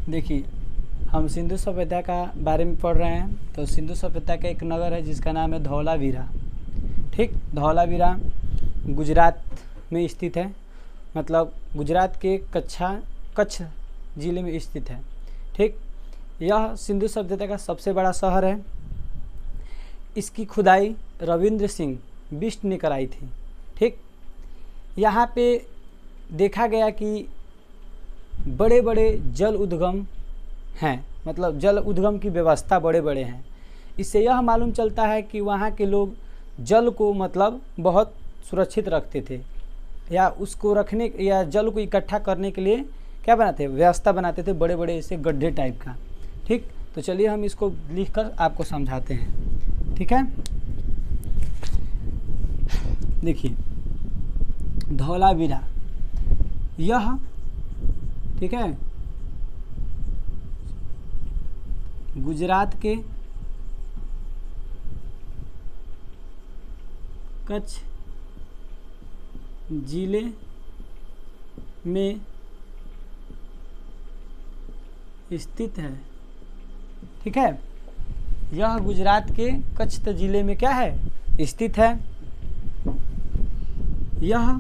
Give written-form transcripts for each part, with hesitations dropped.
देखिए, हम सिंधु सभ्यता का बारे में पढ़ रहे हैं। तो सिंधु सभ्यता का एक नगर है जिसका नाम है धौलावीरा। ठीक, धौलावीरा गुजरात में स्थित है, मतलब गुजरात के कच्छ जिले में स्थित है। ठीक, यह सिंधु सभ्यता का सबसे बड़ा शहर है। इसकी खुदाई रविंद्र सिंह बिष्ट ने कराई थी। ठीक, यहाँ पे देखा गया कि बड़े बड़े जल उद्गम हैं, मतलब जल उद्गम की व्यवस्था बड़े बड़े हैं। इससे यह मालूम चलता है कि वहाँ के लोग जल को मतलब बहुत सुरक्षित रखते थे, या उसको रखने या जल को इकट्ठा करने के लिए क्या बनाते, व्यवस्था बनाते थे, बड़े बड़े ऐसे गड्ढे टाइप का। ठीक, तो चलिए हम इसको लिखकर आपको समझाते हैं। ठीक है, देखिए धौलावीरा यह, ठीक है, गुजरात के कच्छ जिले में स्थित है। ठीक है, यह गुजरात के कच्छ जिले में क्या है, स्थित है। यह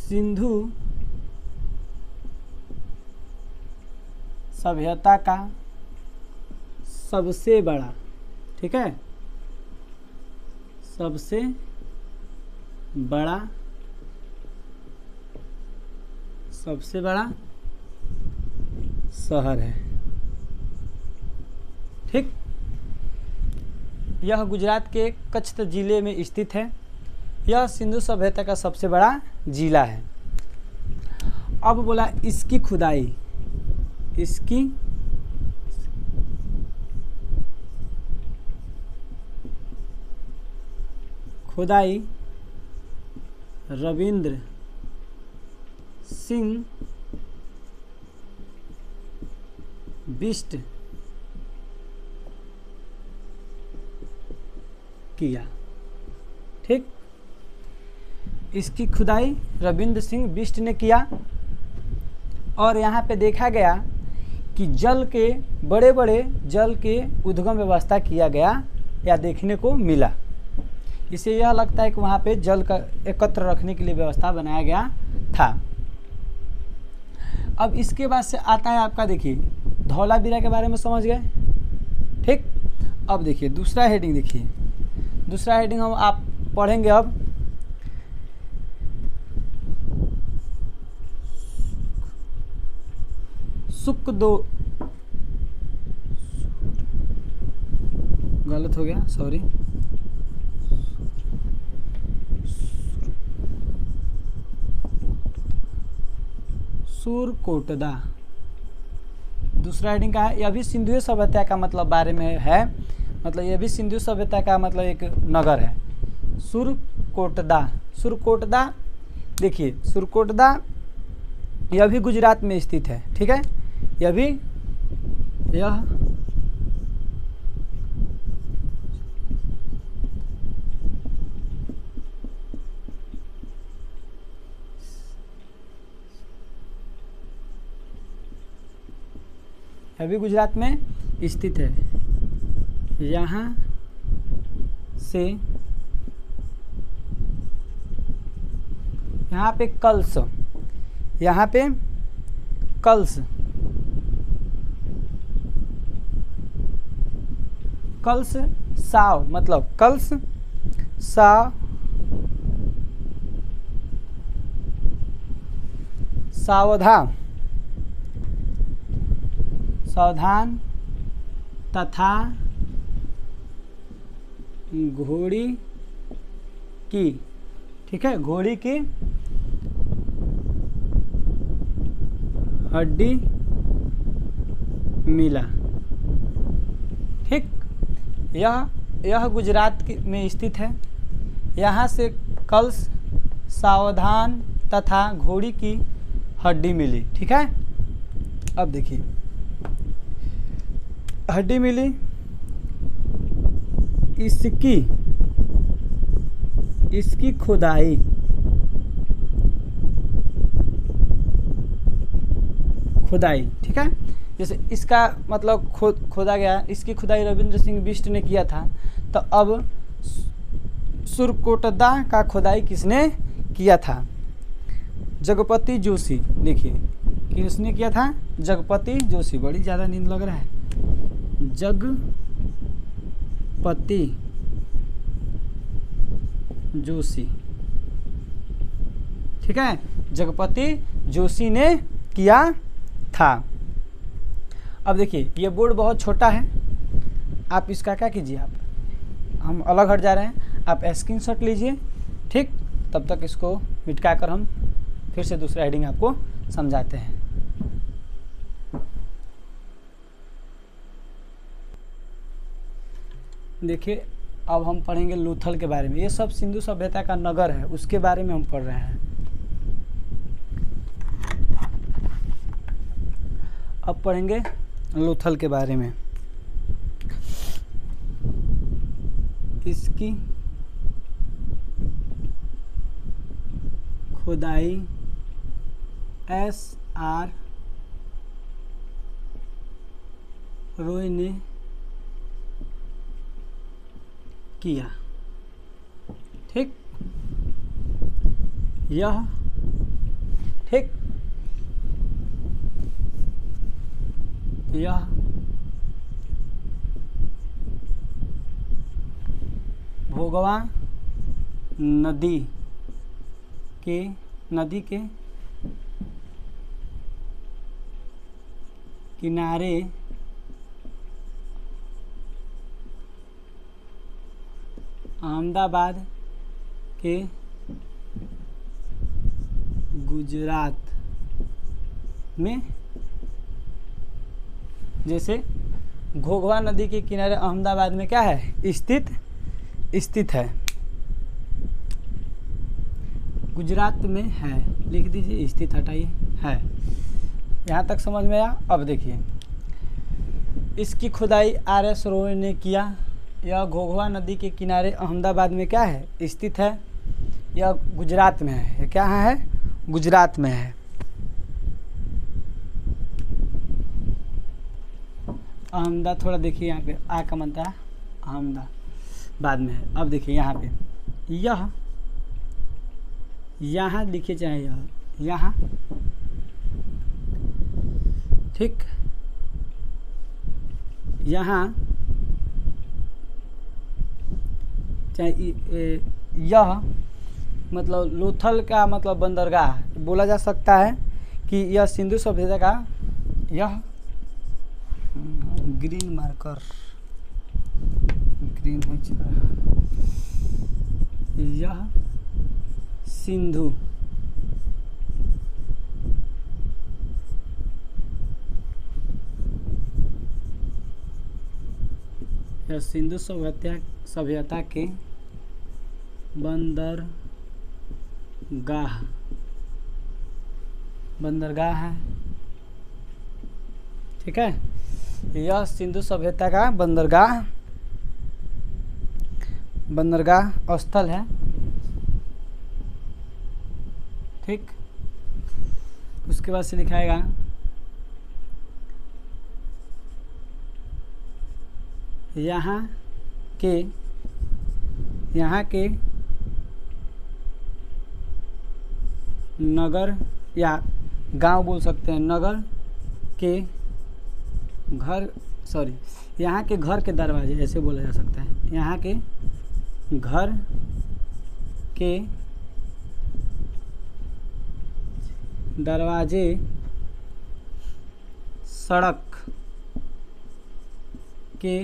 सिंधु सभ्यता का सबसे बड़ा, ठीक है, सबसे बड़ा शहर है। ठीक, यह गुजरात के कच्छ जिले में स्थित है। यह सिंधु सभ्यता का सबसे बड़ा जिला है। अब बोला इसकी खुदाई, इसकी खुदाई रविंद्र सिंह बिष्ट किया। ठीक, इसकी खुदाई रविंद्र सिंह बिष्ट ने किया। और यहाँ पे देखा गया कि जल के बड़े बड़े जल के उद्गम व्यवस्था किया गया या देखने को मिला। इसे यह लगता है कि वहाँ पे जल का एकत्र रखने के लिए व्यवस्था बनाया गया था। अब इसके बाद से आता है आपका, देखिए धौलावीरा के बारे में समझ गए। ठीक, अब देखिए दूसरा हेडिंग, देखिए दूसरा हेडिंग हम आप पढ़ेंगे अब गलत हो गया, सॉरी, सुरकोटदा दूसरा हेडिंग का है। यह भी सिंधु सभ्यता का मतलब बारे में है, मतलब यह भी सिंधु सभ्यता का मतलब एक नगर है, सुरकोटदा। देखिए सुरकोटदा यह भी गुजरात में स्थित है। ठीक है, यह भी गुजरात में स्थित है। यहाँ से यहाँ पे कल्स साव, मतलब कल्स सावधान तथा घोड़ी की, ठीक है, घोड़ी की हड्डी मिला। ठीक, यह गुजरात में स्थित है। यहाँ से कल्स सावधान तथा घोड़ी की हड्डी मिली। ठीक है, अब देखिए हड्डी मिली, इसकी खुदाई खुदाई, ठीक है। जैसे इसका मतलब खोदा गया, इसकी खुदाई रविंद्र सिंह बिष्ट ने किया था। तो अब सुरकोटदा का खुदाई किसने किया था? जगपति जोशी। देखिए किसने किया था? जगपति जोशी। बड़ी ज़्यादा नींद लग रहा है। जगपति जोशी, ठीक है, जगपति जोशी ने किया था। अब देखिए ये बोर्ड बहुत छोटा है, आप इसका क्या कीजिए, आप हम अलग हट जा रहे हैं, आप स्क्रीनशॉट लीजिए, ठीक। तब तक इसको मिटका कर हम फिर से दूसरा हेडिंग आपको समझाते हैं। देखिए अब हम पढ़ेंगे लूथल के बारे में। ये सब सिंधु सभ्यता का नगर है, उसके बारे में हम पढ़ रहे हैं। अब पढ़ेंगे लूथल के बारे में। इसकी खुदाई S.R. रॉय ने किया, ठीक। यह, ठीक, यह भोगवा नदी के किनारे अहमदाबाद के गुजरात में, जैसे घोघवा नदी के किनारे अहमदाबाद में क्या है? स्थित है। गुजरात में है, लिख दीजिए, स्थित हटाइए, है। यहाँ तक समझ में आया? अब देखिए इसकी खुदाई R.S. रॉय ने किया। यह घोघवा नदी के किनारे अहमदाबाद में क्या है? स्थित है। यह गुजरात में है। क्या है? गुजरात में है। अहमदा, थोड़ा देखिए यहाँ पे आ का बनता है, अहमदाबाद में है। अब देखिए यहाँ पे यह, यहाँ लिखिए चाहे यह, यहाँ, ठीक, यहाँ चाहे यह मतलब लोथल का मतलब बंदरगाह बोला जा सकता है कि यह सिंधु सभ्यता का, यह ग्रीन मार्कर, ग्रीन हो चुका, यह सिंधु यह सिंधु सभ्यता के बंदरगाह है, ठीक है। यह सिंधु सभ्यता का बंदरगाह स्थल है, ठीक। उसके बाद से लिखाएगा यहाँ के नगर या गांव बोल सकते हैं, नगर के घर, सॉरी, यहाँ के घर के दरवाजे ऐसे बोला जा सकता है। यहाँ के घर के दरवाजे सड़क के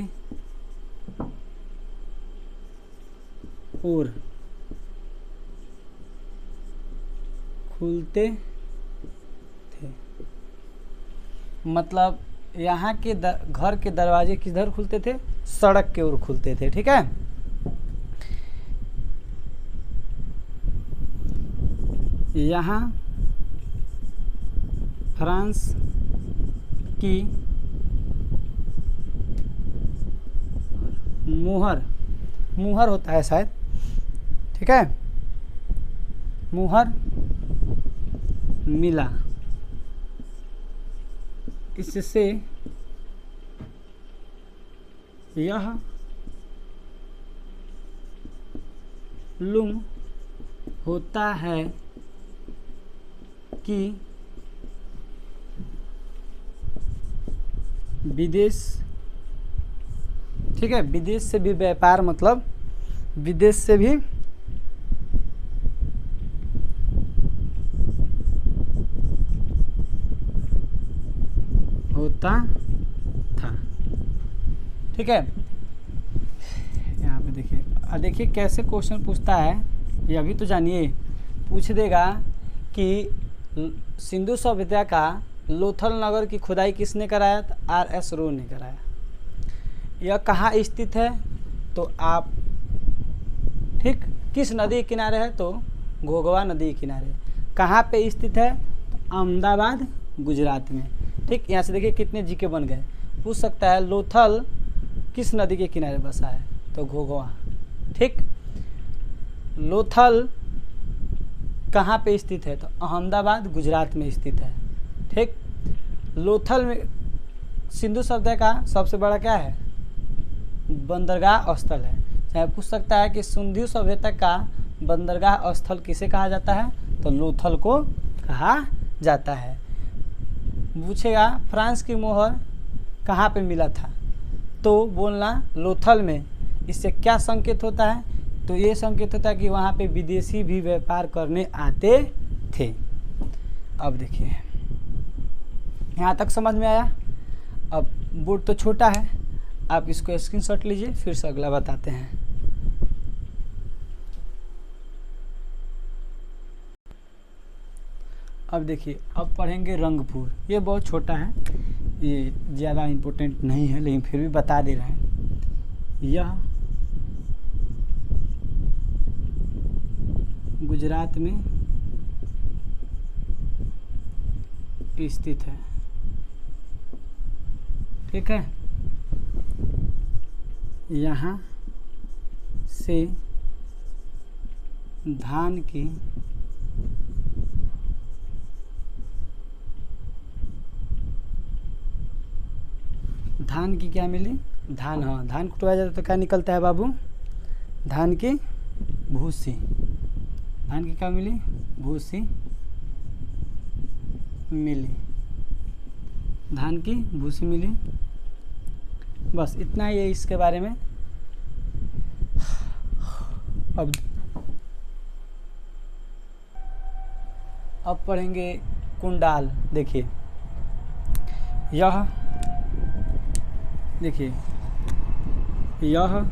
ओर खुलते थे। मतलब यहाँ के घर के दरवाजे किधर खुलते थे? सड़क के ओर खुलते थे, ठीक है। यहाँ फ्रांस की मुहर होता है शायद, ठीक है, मुहर मिला, इससे यह मालूम होता है कि विदेश, ठीक है, विदेश से भी व्यापार, मतलब विदेश से भी होता था। ठीक है, यहाँ पे देखिए, देखिए कैसे क्वेश्चन पूछता है ये अभी तो जानिए। पूछ देगा कि सिंधु सभ्यता का लोथल नगर की खुदाई किसने कराया? तो R.S. रो ने कराया। यह कहाँ स्थित है? तो आप, ठीक, किस नदी के किनारे है? तो घोघवा नदी के किनारे। कहाँ पे स्थित है? तो अहमदाबाद, गुजरात में। ठीक, यहाँ से देखिए कितने जीके बन गए। पूछ सकता है लोथल किस नदी के किनारे बसा है? तो घोघवा। ठीक, लोथल कहाँ पे स्थित है? तो अहमदाबाद, गुजरात में स्थित है। ठीक, लोथल में सिंधु सभ्यता का सबसे बड़ा क्या है? बंदरगाह स्थल है। चाहे पूछ सकता है कि सिंधु सभ्यता का बंदरगाह स्थल किसे कहा जाता है? तो लोथल को कहा जाता है। पूछेगा फ्रांस की मोहर कहाँ पे मिला था? तो बोलना लोथल में। इससे क्या संकेत होता है? तो ये संकेत होता है कि वहाँ पे विदेशी भी व्यापार करने आते थे। अब देखिए यहाँ तक समझ में आया। अब बोर्ड तो छोटा है, आप इसको स्क्रीनशॉट लीजिए, फिर से अगला बताते हैं। अब देखिए, अब पढ़ेंगे रंगपुर। ये बहुत छोटा है, ये ज़्यादा इम्पोर्टेंट नहीं है, लेकिन फिर भी बता दे रहे हैं। यह गुजरात में स्थित है। ठीक है, यहाँ से धान की क्या मिली? धान, हाँ, धान कुटवाया जाता तो क्या निकलता है बाबू? धान की भूसी। धान की क्या मिली? भूसी मिली, धान की भूसी मिली। बस इतना ही है इसके बारे में। अब पढ़ेंगे कुंडाल। देखिए यह, देखिए यह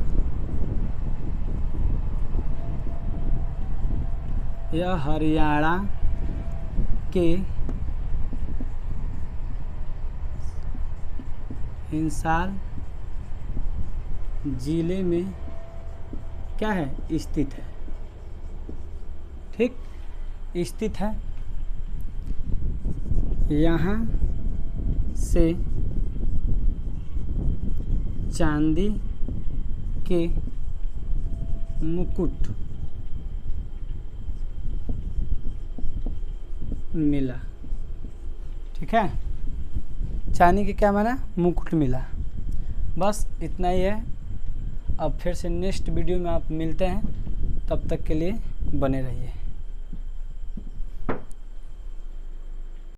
हरियाणा के हिसार जिले में क्या है? स्थित है। ठीक, स्थित है। यहाँ से चांदी के मुकुट मिला। ठीक है, चांदी के क्या माना? मुकुट मिला। बस इतना ही है। अब फिर से नेक्स्ट वीडियो में आप मिलते हैं, तब तक के लिए बने रहिए।